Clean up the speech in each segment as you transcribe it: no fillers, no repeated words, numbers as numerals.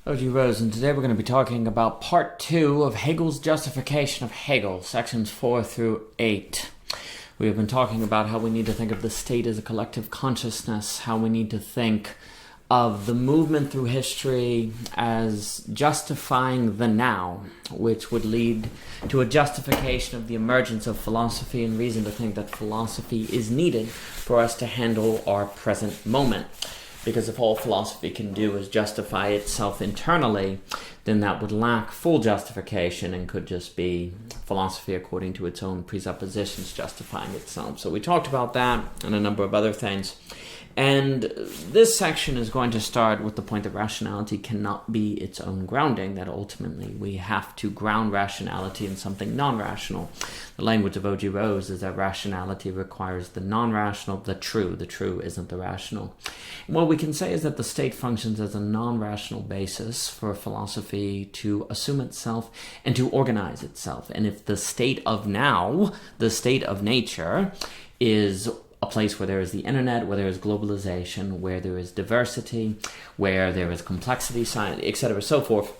O.G. Rose, and today we're going to be talking about part 2 of Hegel's Justification of Hegel, sections 4 through 8. We have been talking about how we need to think of the state as a collective consciousness, how we need to think of the movement through history as justifying the now, which would lead to a justification of the emergence of philosophy and reason to think that philosophy is needed for us to handle our present moment. Because if all philosophy can do is justify itself internally, then that would lack full justification and could just be philosophy according to its own presuppositions justifying itself. So we talked about that and a number of other things. And this section is going to start with the point that rationality cannot be its own grounding, that ultimately we have to ground rationality in something non-rational. The language of O.G. Rose is that rationality requires the non-rational, the true. The true isn't the rational. And what we can say is that the state functions as a non-rational basis for philosophy to assume itself and to organize itself. And if the state of now, the state of nature, is a place where there is the internet, where there is globalization, where there is diversity, where there is complexity, science, etc., so forth,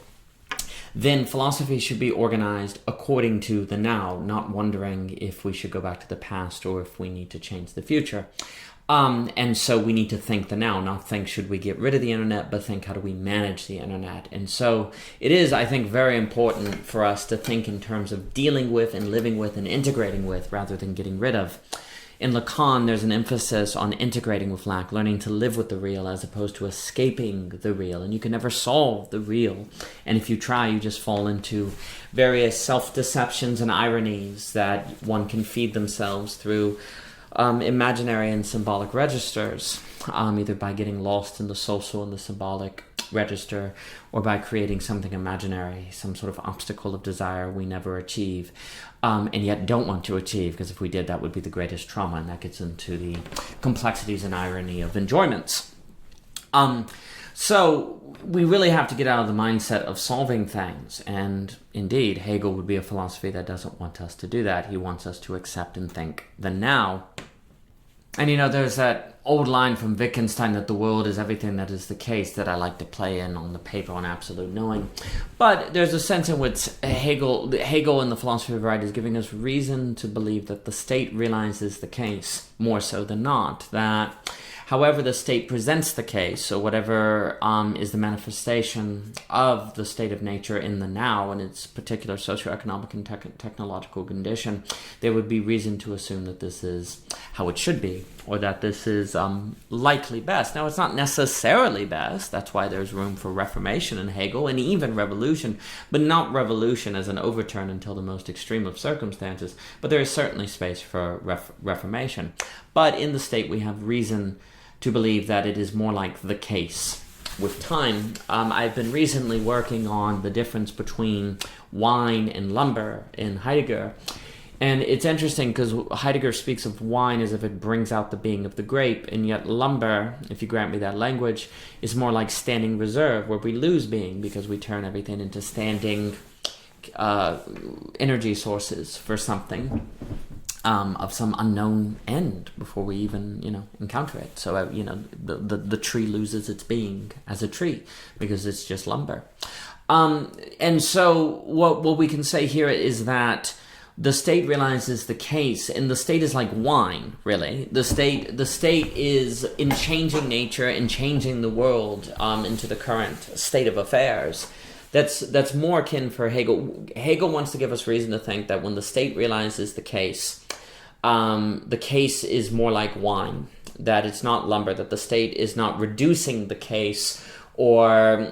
then philosophy should be organized according to the now, not wondering if we should go back to the past or if we need to change the future. And so we need to think the now, not think should we get rid of the internet, but think how do we manage the internet. And so it is, I think, very important for us to think in terms of dealing with and living with and integrating with rather than getting rid of. In Lacan, there's an emphasis on integrating with lack, learning to live with the real as opposed to escaping the real. And you can never solve the real. And if you try, you just fall into various self-deceptions and ironies that one can feed themselves through imaginary and symbolic registers, either by getting lost in the social and the symbolic register or by creating something imaginary, some sort of obstacle of desire we never achieve, and yet don't want to achieve, because if we did, that would be the greatest trauma, and that gets into the complexities and irony of enjoyments. So we really have to get out of the mindset of solving things, and indeed, Hegel would be a philosophy that doesn't want us to do that. He wants us to accept and think the now. And there's that old line from Wittgenstein that the world is everything that is the case that I like to play in on the paper on absolute knowing. But there's a sense in which Hegel in the philosophy of right is giving us reason to believe that the state realizes the case more so than not. That however the state presents the case, or whatever is the manifestation of the state of nature in the now and its particular socioeconomic and technological condition, there would be reason to assume that this is how it should be, or that this is likely best. Now, it's not necessarily best. That's why there's room for reformation in Hegel, and even revolution, but not revolution as an overturn until the most extreme of circumstances. But there is certainly space for reformation. But in the state, we have reason to believe that it is more like the case. With time, I've been recently working on the difference between wine and lumber in Heidegger. And it's interesting because Heidegger speaks of wine as if it brings out the being of the grape, and yet lumber, if you grant me that language, is more like standing reserve, where we lose being because we turn everything into standing energy sources for something. Of some unknown end before we even, encounter it. So, the tree loses its being as a tree because it's just lumber. And so what we can say here is that the state realizes the case, and the state is like wine, really. The state is in changing nature and changing the world into the current state of affairs. That's more akin for Hegel. Hegel wants to give us reason to think that when the state realizes the case is more like wine, that it's not lumber, that the state is not reducing the case, or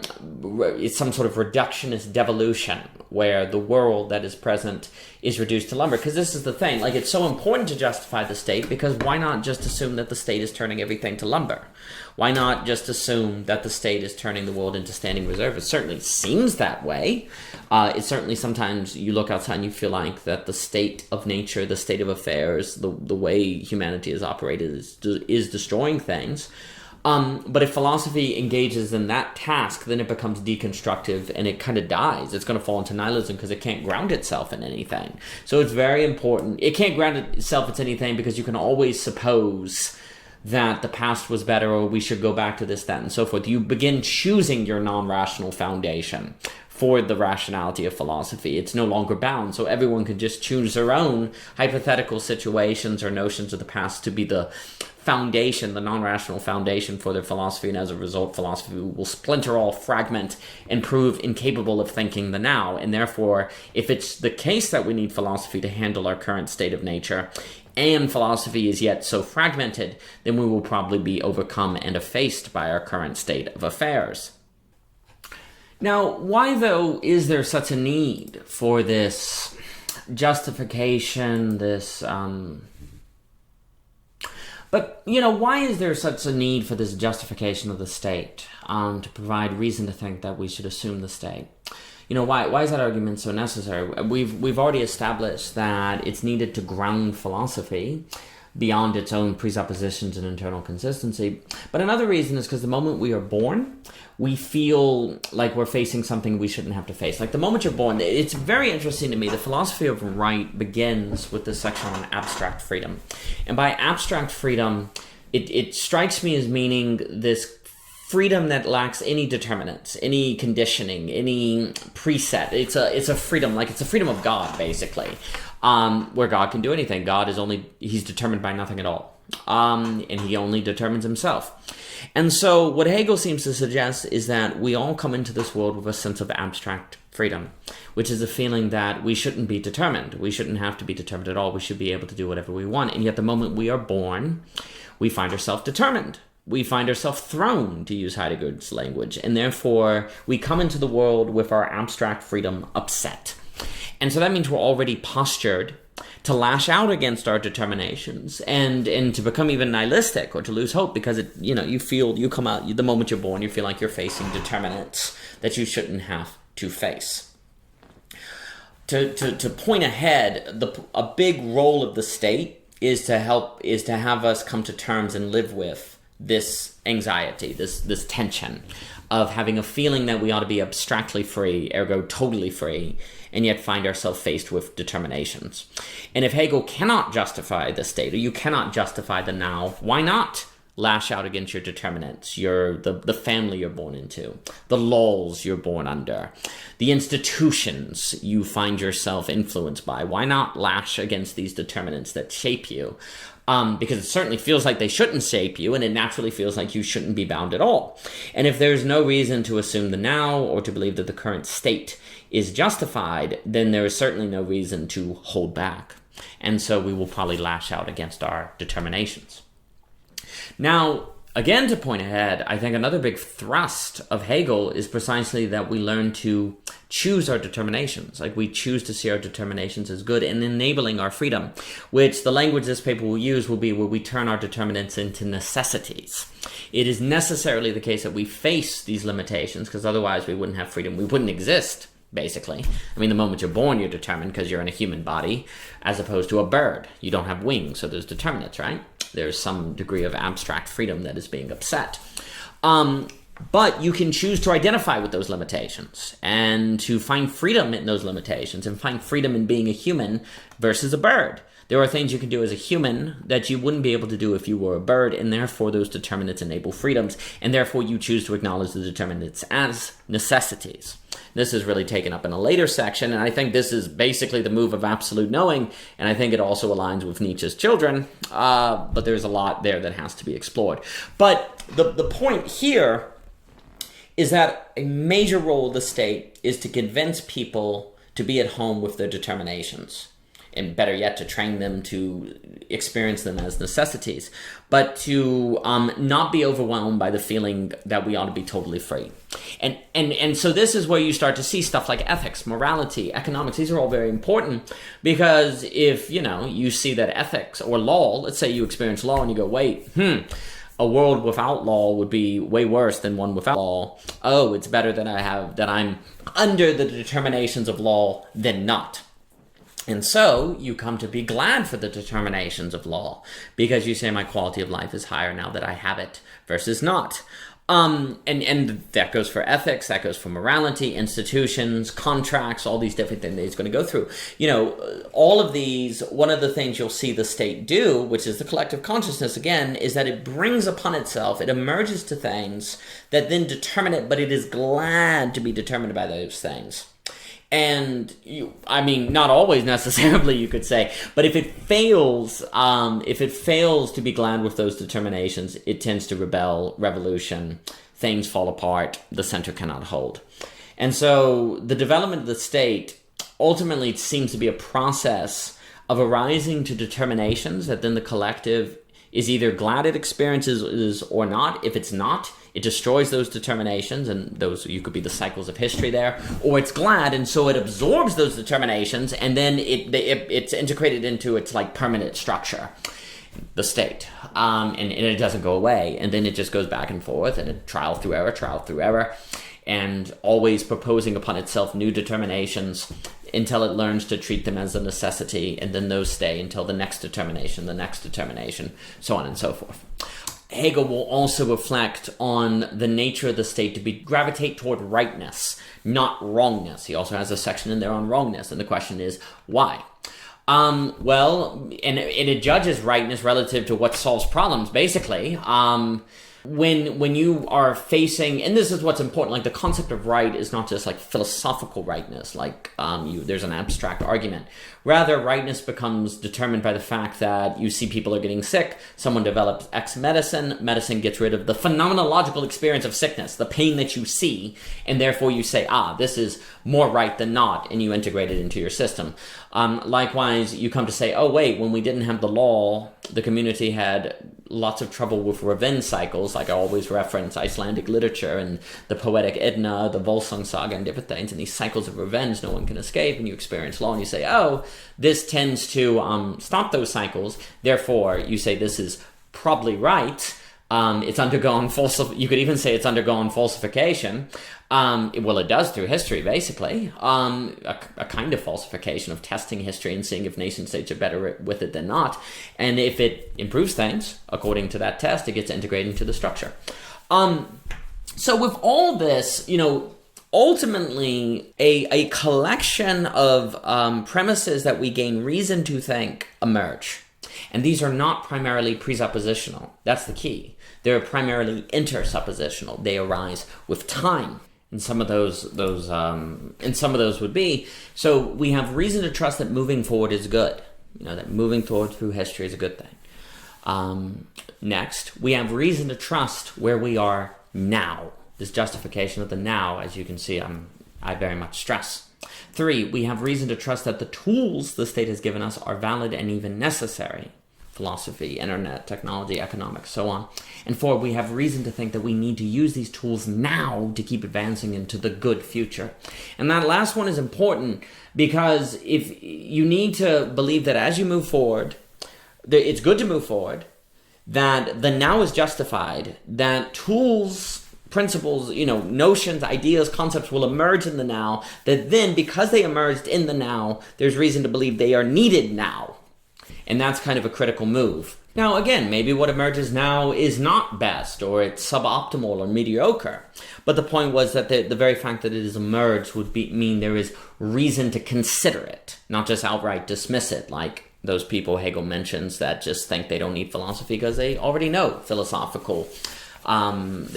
it's some sort of reductionist devolution where the world that is present is reduced to lumber. Because this is the thing, it's so important to justify the state, because why not just assume that the state is turning everything to lumber? Why not just assume that the state is turning the world into standing reserve? It certainly seems that way. It certainly sometimes you look outside and you feel like that the state of nature, the state of affairs, the way humanity is operated is destroying things. But if philosophy engages in that task, then it becomes deconstructive and it kind of dies. It's going to fall into nihilism because it can't ground itself in anything. So it's very important. It can't ground itself in anything because you can always suppose that the past was better, or we should go back to this, that, and so forth. You begin choosing your non-rational foundation for the rationality of philosophy. It's no longer bound, so everyone can just choose their own hypothetical situations or notions of the past to be the foundation, the non-rational foundation for their philosophy, and as a result, philosophy will splinter off, fragment, and prove incapable of thinking the now. And therefore, if it's the case that we need philosophy to handle our current state of nature, and philosophy is yet so fragmented, then we will probably be overcome and effaced by our current state of affairs. Now, why, though, is there such a need for this justification, why is there such a need for this justification of the state, to provide reason to think that we should assume the state? Why is that argument so necessary? We've already established that it's needed to ground philosophy beyond its own presuppositions and internal consistency. But another reason is because the moment we are born, we feel like we're facing something we shouldn't have to face. Like the moment you're born, it's very interesting to me. The philosophy of right begins with this section on abstract freedom. And by abstract freedom, it strikes me as meaning this freedom that lacks any determinants, any conditioning, any preset. It's a freedom, like it's a freedom of God, basically, where God can do anything. God is he's determined by nothing at all, and he only determines himself. And so what Hegel seems to suggest is that we all come into this world with a sense of abstract freedom, which is a feeling that we shouldn't be determined. We shouldn't have to be determined at all. We should be able to do whatever we want. And yet the moment we are born, we find ourselves determined. We find ourselves thrown, to use Heidegger's language, and therefore we come into the world with our abstract freedom upset. And so that means we're already postured to lash out against our determinations and to become even nihilistic or to lose hope, because you come out, the moment you're born, you feel like you're facing determinants that you shouldn't have to face. To point ahead, a big role of the state is to have us come to terms and live with this anxiety, this tension of having a feeling that we ought to be abstractly free, ergo totally free, and yet find ourselves faced with determinations. And if Hegel cannot justify the state, or you cannot justify the now, why not lash out against your determinants, the family you're born into, the laws you're born under, the institutions you find yourself influenced by? Why not lash against these determinants that shape you? Because it certainly feels like they shouldn't shape you, and it naturally feels like you shouldn't be bound at all. And if there's no reason to assume the now or to believe that the current state is justified, then there is certainly no reason to hold back. And so we will probably lash out against our determinations. Now, again, to point ahead, I think another big thrust of Hegel is precisely that we learn to choose our determinations. Like we choose to see our determinations as good and enabling our freedom, which the language this paper will use will be where we turn our determinants into necessities. It is necessarily the case that we face these limitations, because otherwise we wouldn't have freedom. We wouldn't exist, basically. I mean, the moment you're born, you're determined because you're in a human body, as opposed to a bird. You don't have wings, so there's determinants, right? There's some degree of abstract freedom that is being upset. But you can choose to identify with those limitations and to find freedom in those limitations and find freedom in being a human versus a bird. There are things you can do as a human that you wouldn't be able to do if you were a bird, and therefore those determinants enable freedoms, and therefore you choose to acknowledge the determinants as necessities. This is really taken up in a later section, and I think this is basically the move of absolute knowing, and I think it also aligns with Nietzsche's children, but there's a lot there that has to be explored. But the point here is that a major role of the state is to convince people to be at home with their determinations, and better yet, to train them to experience them as necessities, but to not be overwhelmed by the feeling that we ought to be totally free. And so this is where you start to see stuff like ethics, morality, economics. These are all very important, because if, you see that ethics or law, let's say you experience law and you go, wait, a world without law would be way worse than one without law. Oh, it's better that I'm under the determinations of law than not. And so you come to be glad for the determinations of law, because you say my quality of life is higher now that I have it versus not. And that goes for ethics, that goes for morality, institutions, contracts, all these different things that he's going to go through. All of these, one of the things you'll see the state do, which is the collective consciousness again, is that it brings upon itself, it emerges to things that then determine it, but it is glad to be determined by those things. And not always necessarily, you could say, but if it fails to be glad with those determinations, it tends to rebel, revolution, things fall apart, the center cannot hold. And so the development of the state ultimately seems to be a process of arising to determinations that then the collective is either glad it experiences or not. If it's not, it destroys those determinations, and those, you could be the cycles of history there, or it's glad, and so it absorbs those determinations, and then it's integrated into its like permanent structure, the state, and it doesn't go away, and then it just goes back and forth, and trial through error, and always proposing upon itself new determinations until it learns to treat them as a necessity, and then those stay until the next determination, so on and so forth. Hegel will also reflect on the nature of the state to gravitate toward rightness, not wrongness. He also has a section in there on wrongness, and the question is, why? And it judges rightness relative to what solves problems, basically. When you are facing, and this is what's important, like the concept of right is not just like philosophical rightness, like there's an abstract argument. Rather, rightness becomes determined by the fact that you see people are getting sick, someone develops X medicine gets rid of the phenomenological experience of sickness, the pain that you see, and therefore you say, this is more right than not, and you integrate it into your system. Likewise, you come to say, wait, when we didn't have the law, the community had lots of trouble with revenge cycles, like I always reference Icelandic literature and the poetic Edna, the Volsung saga, and different things, and these cycles of revenge no one can escape, and you experience law, and you say, this tends to stop those cycles, therefore you say this is probably right. It's undergone you could even say it's undergone falsification. It does through history, basically. A kind of falsification of testing history and seeing if nation states are better with it than not. And if it improves things, according to that test, it gets integrated into the structure. So with all this, ultimately a collection of premises that we gain reason to think emerge. And these are not primarily presuppositional. That's the key. They're primarily intersuppositional. They arise with time. And some of those would be, so we have reason to trust that moving forward is good. That moving forward through history is a good thing. Next, we have reason to trust where we are now. This justification of the now, as you can see, I very much stress. 3, we have reason to trust that the tools the state has given us are valid and even necessary. Philosophy, internet, technology, economics, so on. And 4, we have reason to think that we need to use these tools now to keep advancing into the good future. And that last one is important because if you need to believe that as you move forward, it's good to move forward, that the now is justified, that tools, principles, notions, ideas, concepts will emerge in the now, that then because they emerged in the now, there's reason to believe they are needed now. And that's kind of a critical move. Now, again, maybe what emerges now is not best, or it's suboptimal or mediocre. But the point was that the very fact that it has emerged would mean there is reason to consider it, not just outright dismiss it, like those people Hegel mentions that just think they don't need philosophy because they already know they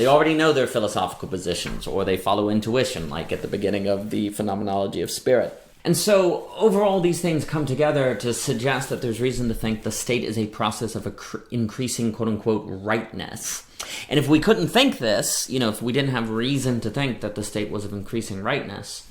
already know their philosophical positions, or they follow intuition, like at the beginning of the Phenomenology of Spirit. And so overall, these things come together to suggest that there's reason to think the state is a process of increasing, quote-unquote, rightness. And if we couldn't think this, if we didn't have reason to think that the state was of increasing rightness,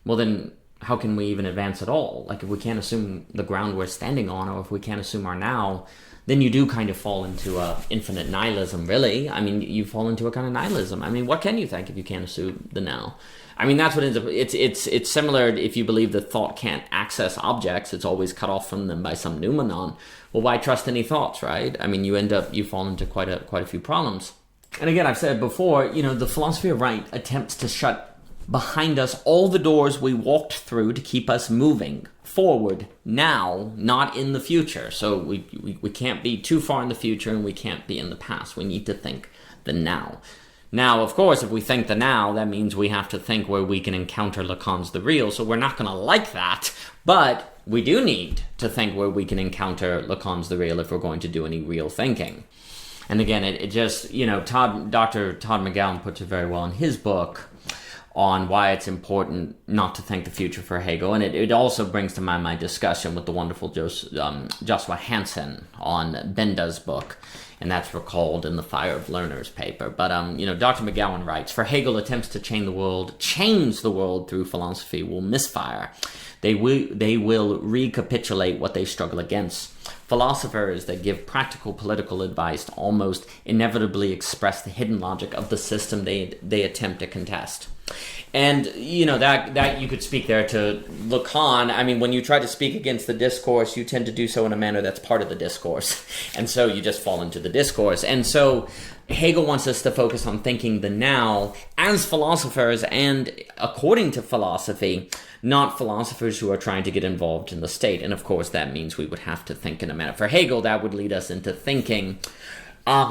well then, how can we even advance at all? Like, if we can't assume the ground we're standing on, or if we can't assume our now, then you do kind of fall into infinite nihilism, really. You fall into a kind of nihilism. What can you think if you can't assume the now? That's what ends up, it's similar if you believe that thought can't access objects, it's always cut off from them by some noumenon. Well, why trust any thoughts, right? You fall into quite a few problems. And again, I've said before, the philosophy of right attempts to shut behind us all the doors we walked through to keep us moving forward now, not in the future. So we can't be too far in the future, and we can't be in the past. We need to think the now. Now, of course, if we think the now, that means we have to think where we can encounter Lacan's the real, so we're not going to like that, but we do need to think where we can encounter Lacan's the real if we're going to do any real thinking. And again, it just, Dr. Todd McGowan puts it very well in his book on why it's important not to think the future for Hegel. And it also brings to mind my discussion with the wonderful Joshua Hansen on Benda's book, and that's recalled in the Fire of Learners paper. But, Dr. McGowan writes, for Hegel, attempts to change the world through philosophy will misfire. They will recapitulate what they struggle against. Philosophers that give practical political advice almost inevitably express the hidden logic of the system they attempt to contest. And, that you could speak there to Lacan. I mean, when you try to speak against the discourse, you tend to do so in a manner that's part of the discourse. And so you just fall into the discourse. And so Hegel wants us to focus on thinking the now as philosophers and, according to philosophy, not philosophers who are trying to get involved in the state. And of course, that means we would have to think in a manner. For Hegel, that would lead us into thinking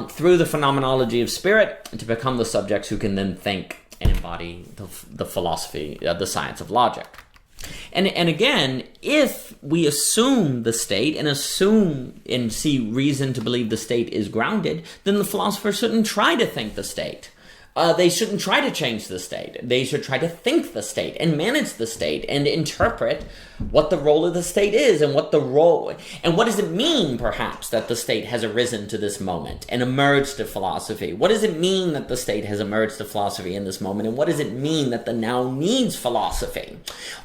through the phenomenology of spirit to become the subjects who can then think and embody the philosophy, the science of logic. And again, if we assume the state and assume and see reason to believe the state is grounded, then the philosopher shouldn't try to think the state. They shouldn't try to change the state. They should try to think the state and manage the state and interpret what the role of the state is and what does it mean, perhaps, that the state has arisen to this moment and emerged to philosophy? What does it mean that the state has emerged to philosophy in this moment? And what does it mean that the now needs philosophy?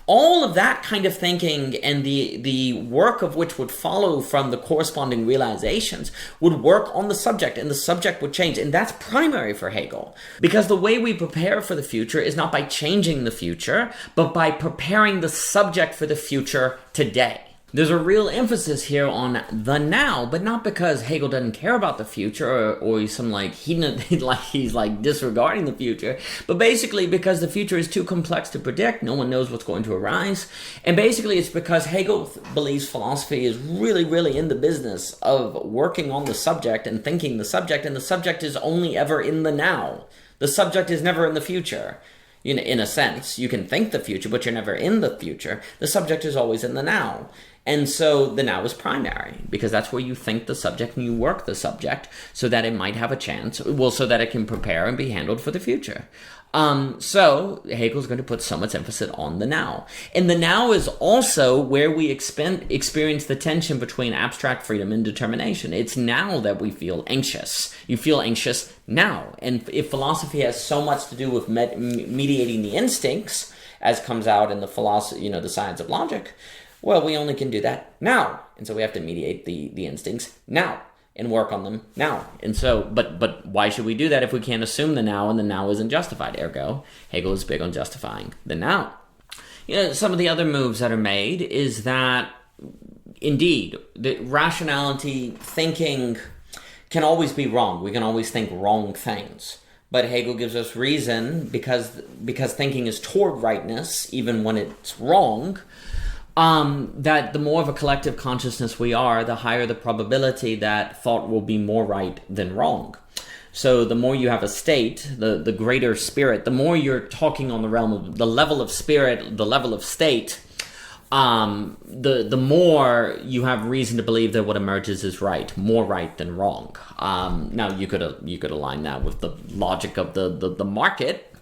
All of that kind of thinking and the work of which would follow from the corresponding realizations would work on the subject, and the subject would change. And that's primary for Hegel. Because the way we prepare for the future is not by changing the future, but by preparing the subject for the future today. There's a real emphasis here on the now, but not because Hegel doesn't care about the future or he's he's disregarding the future, but basically because the future is too complex to predict. No one knows what's going to arise. And basically it's because Hegel believes philosophy is really, really in the business of working on the subject and thinking the subject, and the subject is only ever in the now. The subject is never in the future. In a sense, you can think the future, but you're never in the future. The subject is always in the now. And so the now is primary, because that's where you think the subject and you work the subject so that it might have a chance, so that it can prepare and be handled for the future. So Hegel's going to put so much emphasis on the now. And the now is also where we experience the tension between abstract freedom and determination. It's now that we feel anxious. You feel anxious now. And if philosophy has so much to do with mediating the instincts, as comes out in the philosophy, the science of logic, well, we only can do that now. And so we have to mediate the instincts now and work on them now. And so, but why should we do that if we can't assume the now and the now isn't justified? Ergo, Hegel is big on justifying the now. Some of the other moves that are made is that, indeed, the rationality thinking can always be wrong. We can always think wrong things. But Hegel gives us reason, because thinking is toward rightness, even when it's wrong, that the more of a collective consciousness we are, the higher the probability that thought will be more right than wrong. So the more you have a state, the greater spirit, the more you're talking on the realm of the level of spirit, the level of state, the more you have reason to believe that what emerges is right, more right than wrong. Now you could align that with the logic of the market,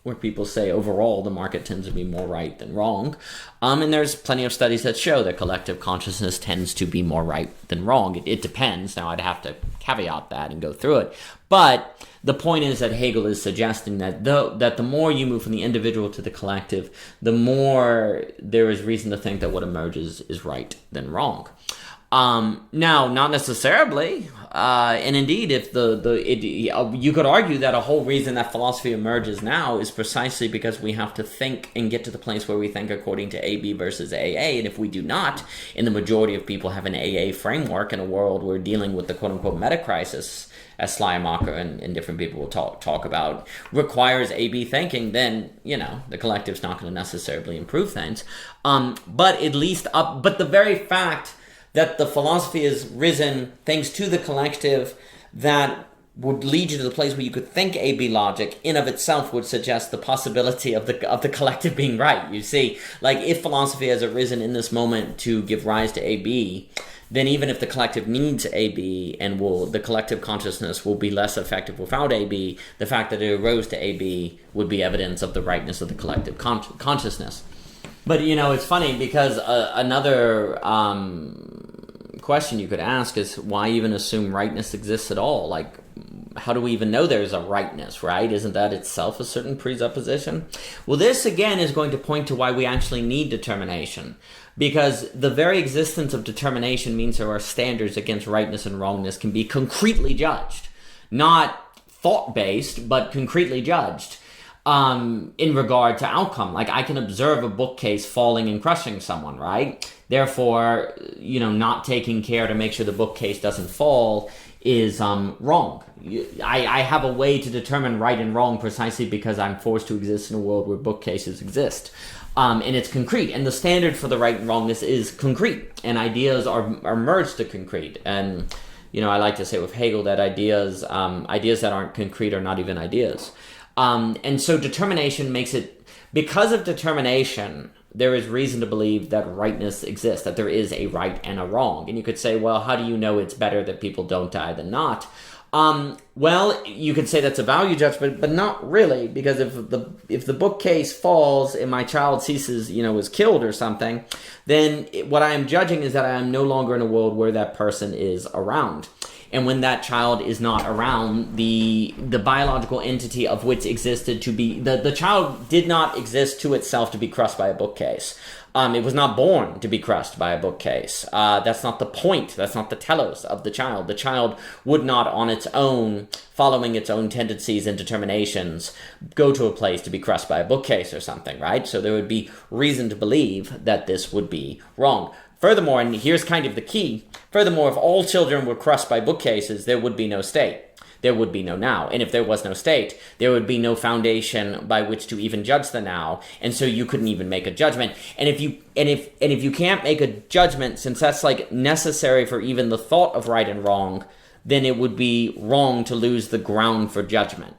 where people say overall the market tends to be more right than wrong. And there's plenty of studies that show that collective consciousness tends to be more right than wrong. It depends. Now I'd have to caveat that and go through it. But the point is that Hegel is suggesting that the more you move from the individual to the collective, the more there is reason to think that what emerges is right than wrong. Now, not necessarily, and indeed, if you could argue that a whole reason that philosophy emerges now is precisely because we have to think and get to the place where we think according to AB versus AA, and if we do not, and the majority of people have an AA framework in a world where dealing with the quote-unquote meta-crisis, as Schleiermacher and different people will talk about, requires AB thinking, then, the collective's not going to necessarily improve things. But at least, but the very fact that the philosophy has risen thanks to the collective, that would lead you to the place where you could think AB logic in of itself would suggest the possibility of the collective being right. You see, like if philosophy has arisen in this moment to give rise to AB, then even if the collective needs AB and the collective consciousness will be less effective without AB, the fact that it arose to AB would be evidence of the rightness of the collective consciousness. But, it's funny because another question you could ask is why even assume rightness exists at all? Like, how do we even know there's a rightness, right? Isn't that itself a certain presupposition? Well, this again is going to point to why we actually need determination. Because the very existence of determination means there are standards against rightness and wrongness can be concretely judged. Not thought-based, but concretely judged. In regard to outcome. Like I can observe a bookcase falling and crushing someone, right? Therefore, not taking care to make sure the bookcase doesn't fall is wrong. I have a way to determine right and wrong precisely because I'm forced to exist in a world where bookcases exist. And it's concrete. And the standard for the right and wrongness is concrete. And ideas are merged to concrete. And, I like to say with Hegel that ideas that aren't concrete are not even ideas. And so determination makes it, because of determination, there is reason to believe that rightness exists, that there is a right and a wrong. And you could say, well, how do you know it's better that people don't die than not? Well, you could say that's a value judgment, but not really, because if the bookcase falls and my child ceases, is killed or something, then what I am judging is that I am no longer in a world where that person is around. And when that child is not around, the biological entity of which existed to be... The child did not exist to itself to be crushed by a bookcase. It was not born to be crushed by a bookcase. That's not the point. That's not the telos of the child. The child would not on its own, following its own tendencies and determinations, go to a place to be crushed by a bookcase or something, right? So there would be reason to believe that this would be wrong. Furthermore, and here's kind of the key, furthermore, if all children were crushed by bookcases, there would be no state. There would be no now. And if there was no state, there would be no foundation by which to even judge the now. And so you couldn't even make a judgment. And if you can't make a judgment, since that's like necessary for even the thought of right and wrong, then it would be wrong to lose the ground for judgment.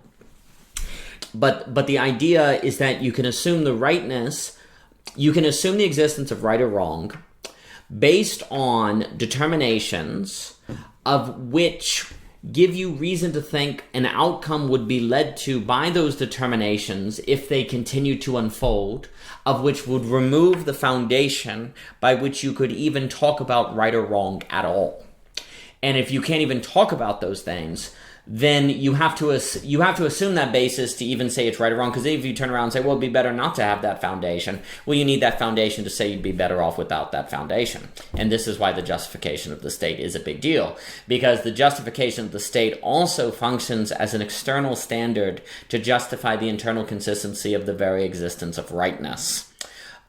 But the idea is that you can assume the rightness, you can assume the existence of right or wrong, based on determinations of which give you reason to think an outcome would be led to by those determinations if they continue to unfold, of which would remove the foundation by which you could even talk about right or wrong at all. And if you can't even talk about those things, then you have to assume that basis to even say it's right or wrong, because if you turn around and say, well, it'd be better not to have that foundation, well, you need that foundation to say you'd be better off without that foundation. And this is why the justification of the state is a big deal, because the justification of the state also functions as an external standard to justify the internal consistency of the very existence of rightness.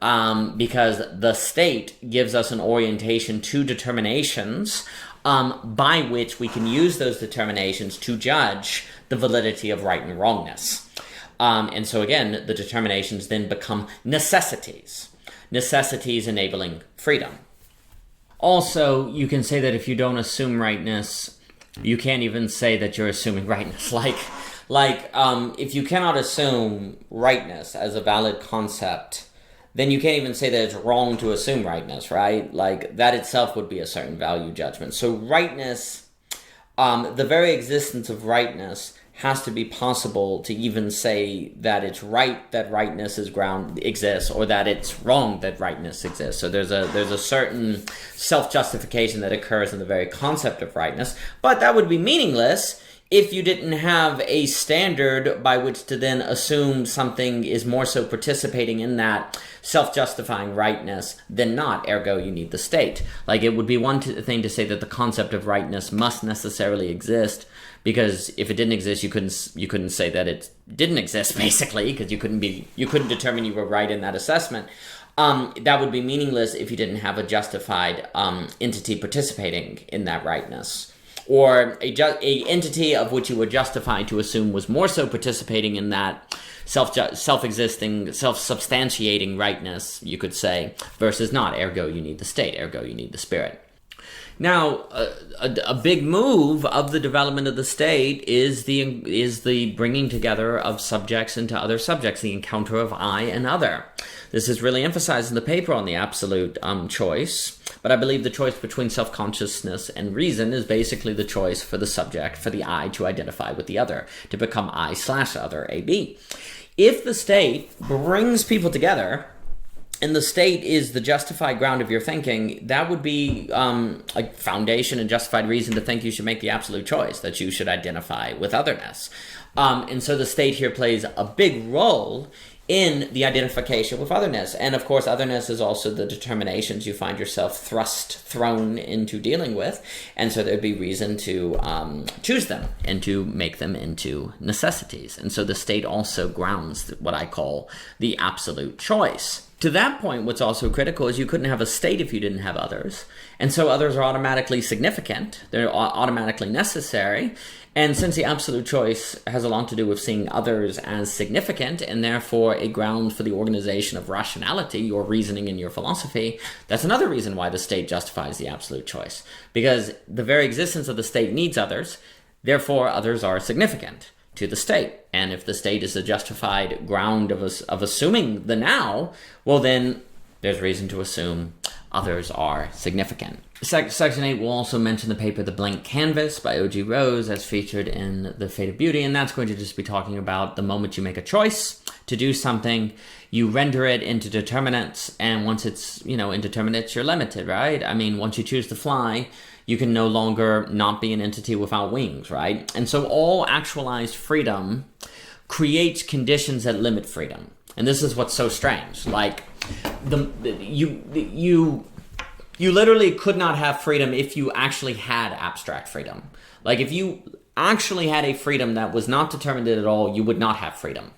Because the state gives us an orientation to determinations by which we can use those determinations to judge the validity of right and wrongness. And so again, the determinations then become necessities enabling freedom. Also, you can say that if you don't assume rightness, you can't even say that you're assuming rightness. If you cannot assume rightness as a valid concept, then you can't even say that it's wrong to assume rightness, right? Like, that itself would be a certain value judgment. So rightness, the very existence of rightness has to be possible to even say that it's right that rightness exists, or that it's wrong that rightness exists. So there's a certain self-justification that occurs in the very concept of rightness, but that would be meaningless if you didn't have a standard by which to then assume something is more so participating in that self-justifying rightness than not, ergo you need the state. Like, it would be one thing to say that the concept of rightness must necessarily exist, because if it didn't exist, you couldn't say that it didn't exist, basically, because you couldn't determine you were right in that assessment. That would be meaningless if you didn't have a justified entity participating in that rightness, or a entity of which you were justified to assume was more so participating in that self-existing, self-substantiating rightness, you could say, versus not. Ergo, you need the state. Ergo, you need the spirit. Now, a big move of the development of the state is the bringing together of subjects into other subjects, the encounter of I and other. This is really emphasized in the paper on the absolute choice, but I believe the choice between self-consciousness and reason is basically the choice for the subject, for the I, to identify with the other, to become I/other, AB. If the state brings people together, and the state is the justified ground of your thinking, that would be a foundation and justified reason to think you should make the absolute choice, that you should identify with otherness. And so the state here plays a big role in the identification with otherness. And of course, otherness is also the determinations you find yourself thrown into dealing with. And so there'd be reason to choose them and to make them into necessities. And so the state also grounds what I call the absolute choice. To that point, what's also critical is you couldn't have a state if you didn't have others. And so others are automatically significant. They're automatically necessary. And since the absolute choice has a lot to do with seeing others as significant and therefore a ground for the organization of rationality, your reasoning and your philosophy, that's another reason why the state justifies the absolute choice. Because the very existence of the state needs others, therefore others are significant to the state. And if the state is the justified ground of assuming the now, well then there's reason to assume others are significant. Section 8 will also mention the paper The Blank Canvas by O.G. Rose as featured in The Fate of Beauty, and that's going to just be talking about the moment you make a choice to do something, you render it into determinants, and once it's, in determinants, you're limited, right? I mean, once you choose to fly, you can no longer not be an entity without wings, right? And so all actualized freedom creates conditions that limit freedom. And this is what's so strange. Like, you literally could not have freedom if you actually had abstract freedom. Like, if you actually had a freedom that was not determined at all, you would not have freedom.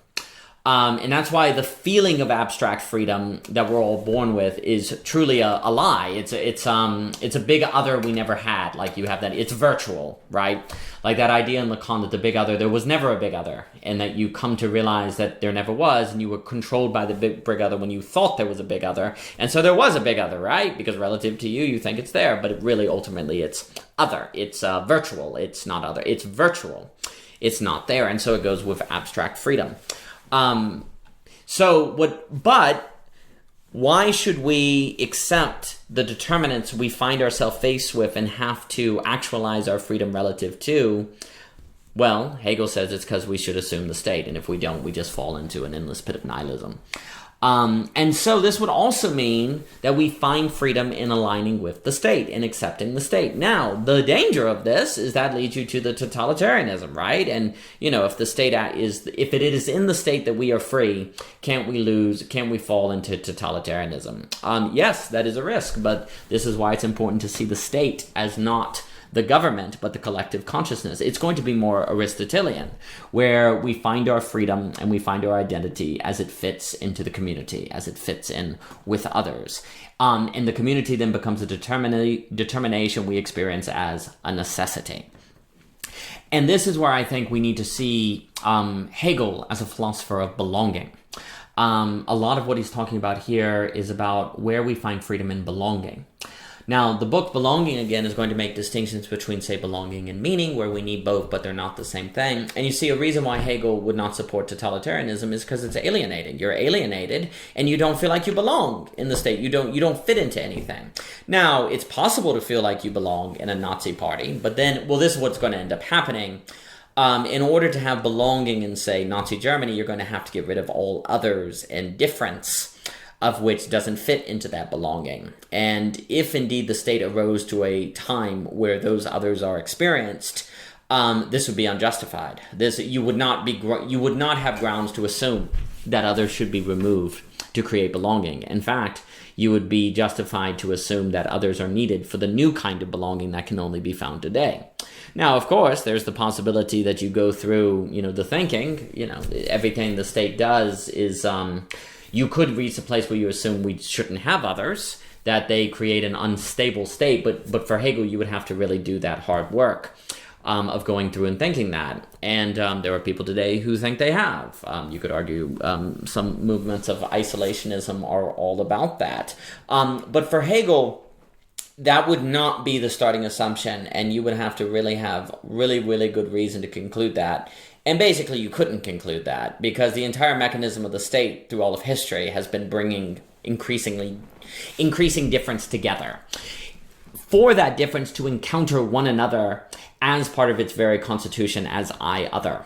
And that's why the feeling of abstract freedom that we're all born with is truly a lie. It's a big other we never had. Like, you have that. It's virtual, right? Like that idea in Lacan that the big other, there was never a big other, and that you come to realize that there never was, and you were controlled by the big other when you thought there was a big other, and so there was a big other, right? Because relative to you, you think it's there, but it really ultimately it's other. It's virtual. It's not other. It's virtual. It's not there, and so it goes with abstract freedom. But why should we accept the determinants we find ourselves faced with and have to actualize our freedom relative to? Well, Hegel says it's because we should assume the state, and if we don't, we just fall into an endless pit of nihilism. And so this would also mean that we find freedom in aligning with the state and accepting the state. Now, the danger of this is that leads you to the totalitarianism, right? And, if the state if it is in the state that we are free, can't we fall into totalitarianism? Yes, that is a risk, but this is why it's important to see the state as not the government, but the collective consciousness. It's going to be more Aristotelian, where we find our freedom and we find our identity as it fits into the community, as it fits in with others. And the community then becomes a determination we experience as a necessity. And this is where I think we need to see Hegel as a philosopher of belonging. A lot of what he's talking about here is about where we find freedom in belonging. Now, the book Belonging, again, is going to make distinctions between, say, belonging and meaning, where we need both, but they're not the same thing. And you see, a reason why Hegel would not support totalitarianism is because it's alienating. You're alienated, and you don't feel like you belong in the state. You don't fit into anything. Now, it's possible to feel like you belong in a Nazi party, but then, this is what's going to end up happening. In order to have belonging in, say, Nazi Germany, you're going to have to get rid of all others and difference, of which doesn't fit into that belonging. And if indeed the state arose to a time where those others are experienced, this would be unjustified. You would not have grounds to assume that others should be removed to create belonging. In fact, you would be justified to assume that others are needed for the new kind of belonging that can only be found today. Now, of course, there's the possibility that you go through, the thinking, everything the state does is, you could reach a place where you assume we shouldn't have others, that they create an unstable state, but for Hegel, you would have to really do that hard work of going through and thinking that. And there are people today who think they have. You could argue some movements of isolationism are all about that. But for Hegel, that would not be the starting assumption, and you would have to really have really good reason to conclude that. And basically you couldn't conclude that, because the entire mechanism of the state through all of history has been bringing increasing difference together. For that difference to encounter one another as part of its very constitution as I-other.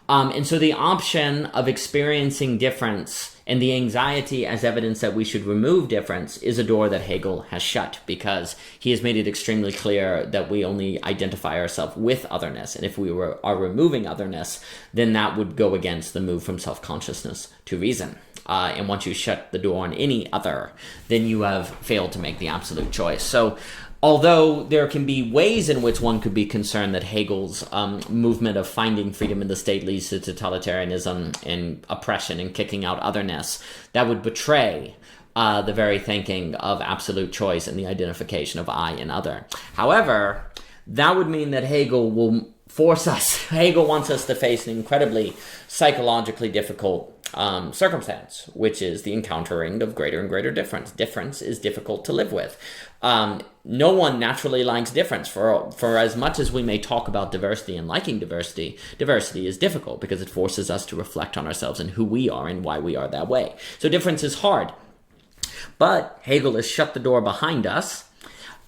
And so the option of experiencing difference and the anxiety as evidence that we should remove difference is a door that Hegel has shut, because he has made it extremely clear that we only identify ourselves with otherness. And if we are removing otherness, then that would go against the move from self-consciousness to reason. And once you shut the door on any other, then you have failed to make the absolute choice. So although there can be ways in which one could be concerned that Hegel's movement of finding freedom in the state leads to totalitarianism and oppression and kicking out otherness, that would betray the very thinking of absolute choice and the identification of I and other. However, that would mean that Hegel wants us to face an incredibly psychologically difficult circumstance, which is the encountering of greater and greater difference. Difference is difficult to live with. No one naturally likes difference. For as much as we may talk about diversity and liking diversity, diversity is difficult because it forces us to reflect on ourselves and who we are and why we are that way. So difference is hard. But Hegel has shut the door behind us.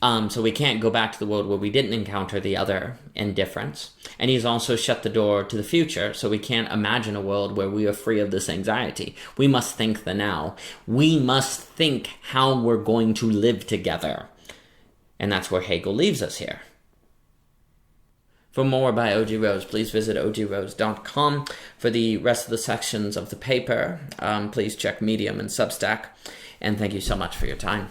So we can't go back to the world where we didn't encounter the other and difference. And he's also shut the door to the future, so we can't imagine a world where we are free of this anxiety. We must think the now. We must think how we're going to live together. And that's where Hegel leaves us here. For more by O.G. Rose, please visit ogrose.com. For the rest of the sections of the paper, please check Medium and Substack. And thank you so much for your time.